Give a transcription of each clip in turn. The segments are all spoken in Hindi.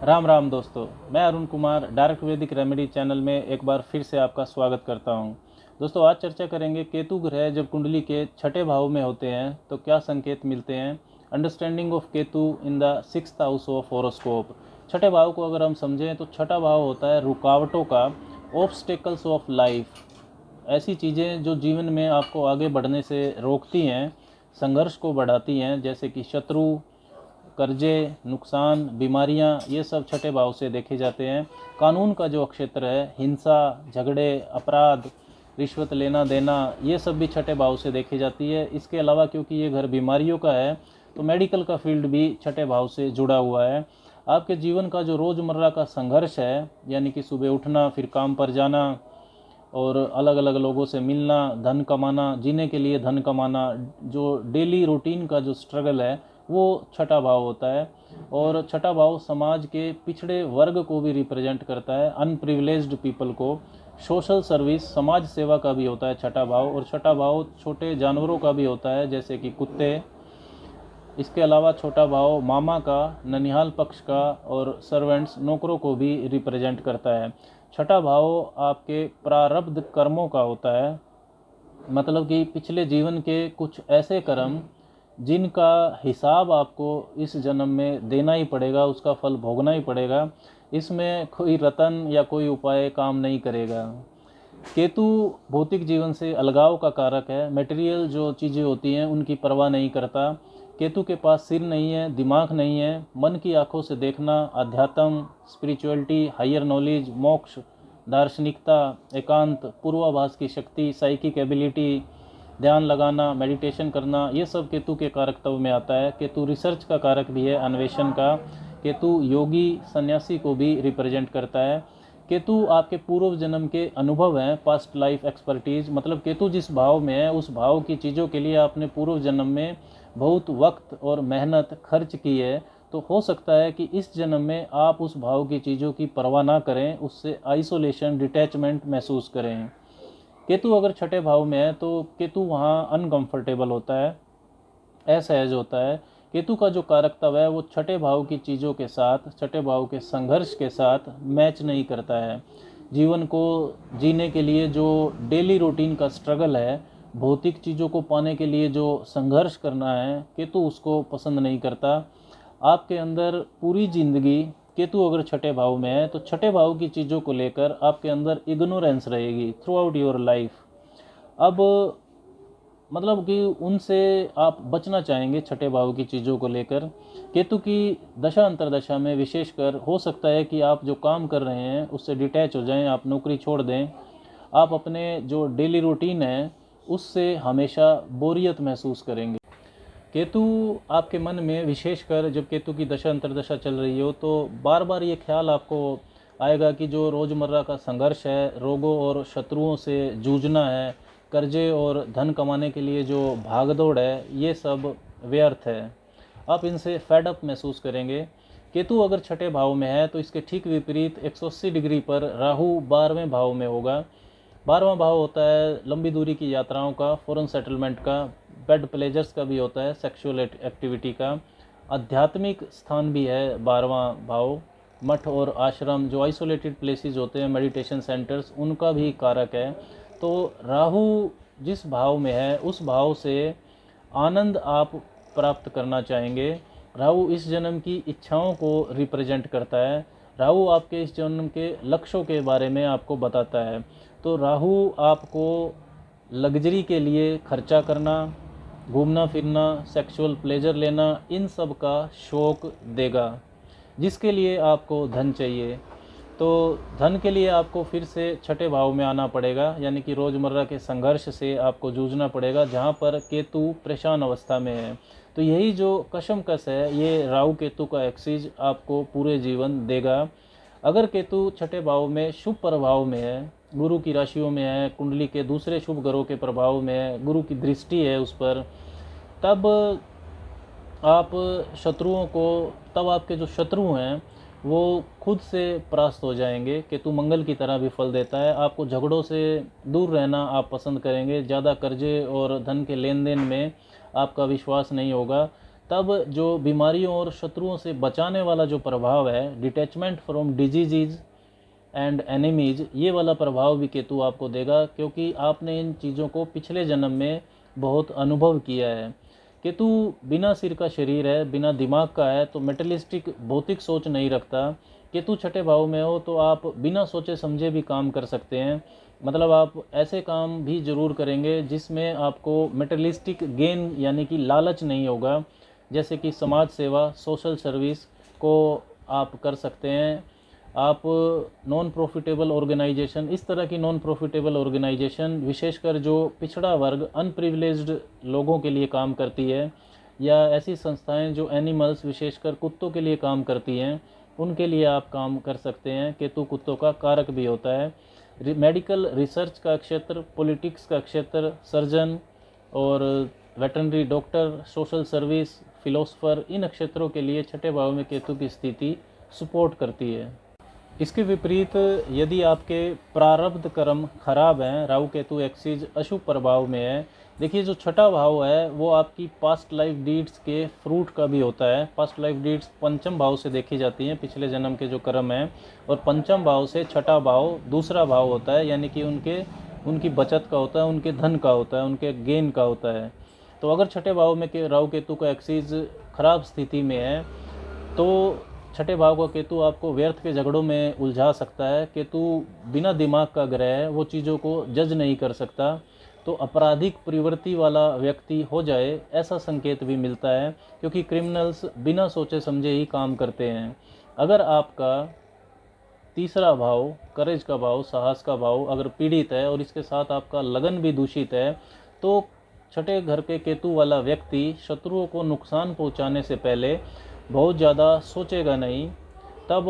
राम राम दोस्तों, मैं अरुण कुमार डायरेक्ट वैदिक रेमेडी चैनल में एक बार फिर से आपका स्वागत करता हूं। दोस्तों, आज चर्चा करेंगे केतु ग्रह जब कुंडली के छठे भाव में होते हैं तो क्या संकेत मिलते हैं। Understanding of Ketu in the sixth house of horoscope. छठे भाव को अगर हम समझें तो छठा भाव होता है रुकावटों का, ऑब्स्टेकल्स ऑफ लाइफ। ऐसी चीज़ें जो जीवन में आपको आगे बढ़ने से रोकती हैं, संघर्ष को बढ़ाती हैं, जैसे कि शत्रु, कर्जे, नुकसान, बीमारियां, ये सब छठे भाव से देखे जाते हैं। कानून का जो क्षेत्र है, हिंसा, झगड़े, अपराध, रिश्वत लेना देना, ये सब भी छठे भाव से देखी जाती है। इसके अलावा क्योंकि ये घर बीमारियों का है तो मेडिकल का फील्ड भी छठे भाव से जुड़ा हुआ है। आपके जीवन का जो रोज़मर्रा का संघर्ष है, यानी कि सुबह उठना, फिर काम पर जाना और अलग अलग लोगों से मिलना, धन कमाना, जीने के लिए धन कमाना, जो डेली रूटीन का जो स्ट्रगल है वो छठा भाव होता है। और छठा भाव समाज के पिछड़े वर्ग को भी रिप्रेजेंट करता है, अनप्रिविलेज्ड पीपल को। सोशल सर्विस, समाज सेवा का भी होता है छठा भाव। और छठा भाव छोटे जानवरों का भी होता है, जैसे कि कुत्ते। इसके अलावा छोटा भाव मामा का, ननिहाल पक्ष का और सर्वेंट्स, नौकरों को भी रिप्रेजेंट करता है। छठा भाव आपके प्रारब्ध कर्मों का होता है, मतलब कि पिछले जीवन के कुछ ऐसे कर्म जिनका हिसाब आपको इस जन्म में देना ही पड़ेगा, उसका फल भोगना ही पड़ेगा। इसमें कोई रतन या कोई उपाय काम नहीं करेगा। केतु भौतिक जीवन से अलगाव का कारक है। मटेरियल जो चीज़ें होती हैं उनकी परवाह नहीं करता। केतु के पास सिर नहीं है, दिमाग नहीं है। मन की आंखों से देखना, अध्यात्म, स्पिरिचुअलिटी, हायर नॉलेज, मोक्ष, दार्शनिकता, एकांत, पूर्वाभास की शक्ति, साइकिक एबिलिटी, ध्यान लगाना, मेडिटेशन करना, ये सब केतु के कारकत्व में आता है। केतु रिसर्च का कारक भी है, अन्वेषण का। केतु योगी, सन्यासी को भी रिप्रेजेंट करता है। केतु आपके पूर्व जन्म के अनुभव हैं, पास्ट लाइफ एक्सपर्टीज। मतलब केतु जिस भाव में है उस भाव की चीज़ों के लिए आपने पूर्व जन्म में बहुत वक्त और मेहनत खर्च की है, तो हो सकता है कि इस जन्म में आप उस भाव की चीज़ों की परवाह ना करें, उससे आइसोलेशन, डिटैचमेंट महसूस करें। केतु अगर छठे भाव में है तो केतु वहाँ अनकंफर्टेबल होता है, असहज होता है। केतु का जो कारकत्व है वो छठे भाव की चीज़ों के साथ, छठे भाव के संघर्ष के साथ मैच नहीं करता है। जीवन को जीने के लिए जो डेली रूटीन का स्ट्रगल है, भौतिक चीज़ों को पाने के लिए जो संघर्ष करना है, केतु उसको पसंद नहीं करता। आपके अंदर पूरी ज़िंदगी, केतु अगर छठे भाव में है तो छठे भाव की चीज़ों को लेकर आपके अंदर इग्नोरेंस रहेगी थ्रू आउट योर लाइफ। अब मतलब कि उनसे आप बचना चाहेंगे छठे भाव की चीज़ों को लेकर। केतु की दशा अंतरदशा में विशेषकर हो सकता है कि आप जो काम कर रहे हैं उससे डिटैच हो जाएं, आप नौकरी छोड़ दें। आप अपने जो डेली रूटीन है उससे हमेशा बोरियत महसूस करेंगे। केतु आपके मन में, विशेषकर जब केतु की दशा अंतरदशा चल रही हो, तो बार बार ये ख्याल आपको आएगा कि जो रोज़मर्रा का संघर्ष है, रोगों और शत्रुओं से जूझना है, कर्जे और धन कमाने के लिए जो भागदौड़ है, ये सब व्यर्थ है। आप इनसे फेड अप महसूस करेंगे। केतु अगर छठे भाव में है तो इसके ठीक विपरीत 180 डिग्री पर राहु 12वें भाव में होगा। 12वां भाव होता है लंबी दूरी की यात्राओं का, फॉरेन सेटलमेंट का, बेड प्लेजर्स का भी होता है, सेक्सुअल एक्टिविटी का। आध्यात्मिक स्थान भी है 12वां भाव। मठ और आश्रम, जो आइसोलेटेड प्लेसेस होते हैं, मेडिटेशन सेंटर्स, उनका भी कारक है। तो राहु जिस भाव में है उस भाव से आनंद आप प्राप्त करना चाहेंगे। राहु इस जन्म की इच्छाओं को रिप्रेजेंट करता है। राहु आपके इस जन्म के लक्ष्यों के बारे में आपको बताता है। तो राहु आपको लग्जरी के लिए खर्चा करना, घूमना फिरना, सेक्सुअल प्लेजर लेना, इन सब का शौक देगा, जिसके लिए आपको धन चाहिए। तो धन के लिए आपको फिर से छठे भाव में आना पड़ेगा, यानी कि रोज़मर्रा के संघर्ष से आपको जूझना पड़ेगा, जहाँ पर केतु परेशान अवस्था में है। तो यही जो कशमकश है, ये राहु केतु का एक्सिस आपको पूरे जीवन देगा। अगर केतु छठे भाव में शुभ प्रभाव में है, गुरु की राशियों में है, कुंडली के दूसरे शुभ ग्रहों के प्रभाव में है, गुरु की दृष्टि है उस पर, तब आप शत्रुओं को, तब आपके जो शत्रु हैं वो खुद से परास्त हो जाएंगे। केतु मंगल की तरह भी फल देता है। आपको झगड़ों से दूर रहना आप पसंद करेंगे। ज़्यादा कर्जे और धन के लेन देन में आपका विश्वास नहीं होगा। तब जो बीमारियों और शत्रुओं से बचाने वाला जो प्रभाव है, detachment from disease and enemies, ये वाला प्रभाव भी केतु आपको देगा, क्योंकि आपने इन चीज़ों को पिछले जन्म में बहुत अनुभव किया है। केतु बिना सिर का शरीर है, बिना दिमाग का है, तो मेटलिस्टिक भौतिक सोच नहीं रखता। केतु छठे भाव में हो तो आप बिना सोचे समझे भी काम कर सकते हैं। मतलब आप ऐसे काम भी जरूर करेंगे जिसमें आपको मेटलिस्टिक गेन यानी कि लालच नहीं होगा, जैसे कि समाज सेवा, सोशल सर्विस को आप कर सकते हैं। आप नॉन प्रॉफिटेबल ऑर्गेनाइजेशन, इस तरह की नॉन प्रॉफिटेबल ऑर्गेनाइजेशन, विशेषकर जो पिछड़ा वर्ग, अनप्रिविलेज्ड लोगों के लिए काम करती है, या ऐसी संस्थाएं जो एनिमल्स, विशेषकर कुत्तों के लिए काम करती हैं, उनके लिए आप काम कर सकते हैं। केतु कुत्तों का कारक भी होता है। मेडिकल रिसर्च का क्षेत्र, पॉलिटिक्स का क्षेत्र, सर्जन और veterinary doctor, social service, philosopher, इन क्षेत्रों के लिए छठे भाव में केतु की स्थिति सपोर्ट करती है। इसके विपरीत यदि आपके प्रारब्ध कर्म खराब हैं, राहु केतु एक्सिस अशुभ प्रभाव में है, देखिए जो छठा भाव है वो आपकी पास्ट लाइफ डीड्स के फ्रूट का भी होता है। पास्ट लाइफ डीड्स पंचम भाव से देखी जाती हैं, पिछले जन्म के जो कर्म हैं, और पंचम भाव से छठा भाव दूसरा भाव होता है, यानी कि उनकी बचत का होता है, उनके धन का होता है, उनके गेन का होता है। तो अगर छठे भाव में राहु केतु का एक्सिस खराब स्थिति में है तो छठे भाव का केतु आपको व्यर्थ के झगड़ों में उलझा सकता है। केतु बिना दिमाग का ग्रह है, वो चीज़ों को जज नहीं कर सकता, तो आपराधिक प्रवृत्ति वाला व्यक्ति हो जाए ऐसा संकेत भी मिलता है, क्योंकि क्रिमिनल्स बिना सोचे समझे ही काम करते हैं। अगर आपका तीसरा भाव, करेज का भाव, साहस का भाव अगर पीड़ित है और इसके साथ आपका लगन भी दूषित है, तो छठे घर के केतु वाला व्यक्ति शत्रुओं को नुकसान पहुंचाने से पहले बहुत ज़्यादा सोचेगा नहीं, तब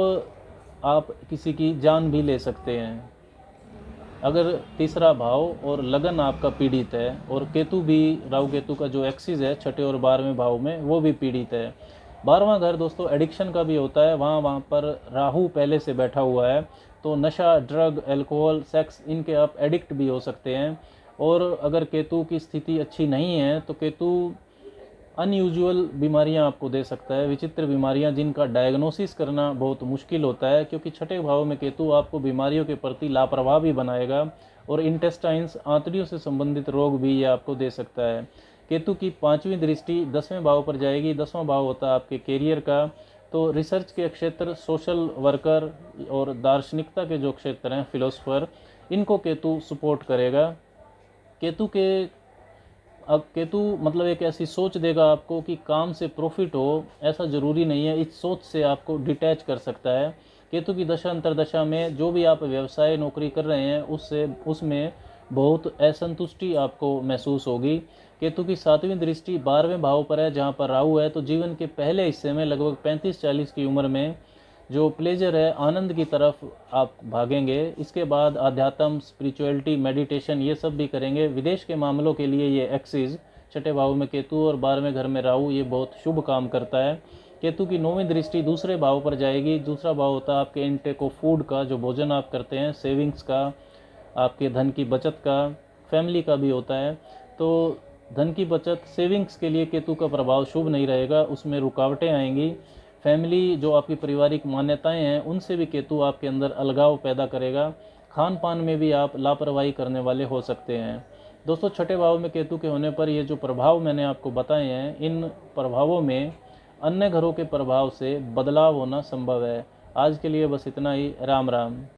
आप किसी की जान भी ले सकते हैं। अगर तीसरा भाव और लगन आपका पीड़ित है, और केतु भी, राहु केतु का जो एक्सिस है छठे और 12वें भाव में, वो भी पीड़ित है। 12वां घर दोस्तों एडिक्शन का भी होता है, वहाँ पर राहु पहले से बैठा हुआ है, तो नशा, ड्रग, अल्कोहल, सेक्स, इनके आप एडिक्ट भी हो सकते हैं। और अगर केतु की स्थिति अच्छी नहीं है तो केतु अनयूजुअल बीमारियां आपको दे सकता है, विचित्र बीमारियां जिनका डायग्नोसिस करना बहुत मुश्किल होता है, क्योंकि छठे भाव में केतु आपको बीमारियों के प्रति लापरवाह भी बनाएगा, और इंटेस्टाइन्स, आंतड़ियों से संबंधित रोग भी ये आपको दे सकता है। केतु की 5वीं दृष्टि 10वें भाव पर जाएगी। 10वां भाव होता है आपके कैरियर का, तो रिसर्च के क्षेत्र, सोशल वर्कर और दार्शनिकता के जो क्षेत्र हैं, फिलोसफर, इनको केतु सपोर्ट करेगा। केतु के अब केतु मतलब एक ऐसी सोच देगा आपको कि काम से प्रॉफिट हो, ऐसा ज़रूरी नहीं है, इस सोच से आपको डिटैच कर सकता है। केतु की दशा अंतरदशा में जो भी आप व्यवसाय, नौकरी कर रहे हैं, उसमें बहुत असंतुष्टि आपको महसूस होगी। केतु की 7वीं दृष्टि 12वें भाव पर है, जहाँ पर राहु है, तो जीवन के पहले हिस्से में लगभग 35-40 की उम्र में जो प्लेजर है, आनंद की तरफ आप भागेंगे। इसके बाद अध्यात्म, स्पिरिचुअलिटी, मेडिटेशन, ये सब भी करेंगे। विदेश के मामलों के लिए ये एक्सिस छठे भाव में केतु और 12वें घर में राहु, ये बहुत शुभ काम करता है। केतु की 9वीं दृष्टि दूसरे भाव पर जाएगी। दूसरा भाव होता है आपके इनटेक ऑफ फूड का, जो भोजन आप करते हैं, सेविंग्स का, आपके धन की बचत का, फैमिली का भी होता है। तो धन की बचत, सेविंग्स के लिए केतु का प्रभाव शुभ नहीं रहेगा, उसमें रुकावटें आएंगी। फैमिली, जो आपकी पारिवारिक मान्यताएं हैं, उनसे भी केतु आपके अंदर अलगाव पैदा करेगा। खान पान में भी आप लापरवाही करने वाले हो सकते हैं। दोस्तों, छठे भाव में केतु के होने पर ये जो प्रभाव मैंने आपको बताए हैं, इन प्रभावों में अन्य घरों के प्रभाव से बदलाव होना संभव है। आज के लिए बस इतना ही। राम राम।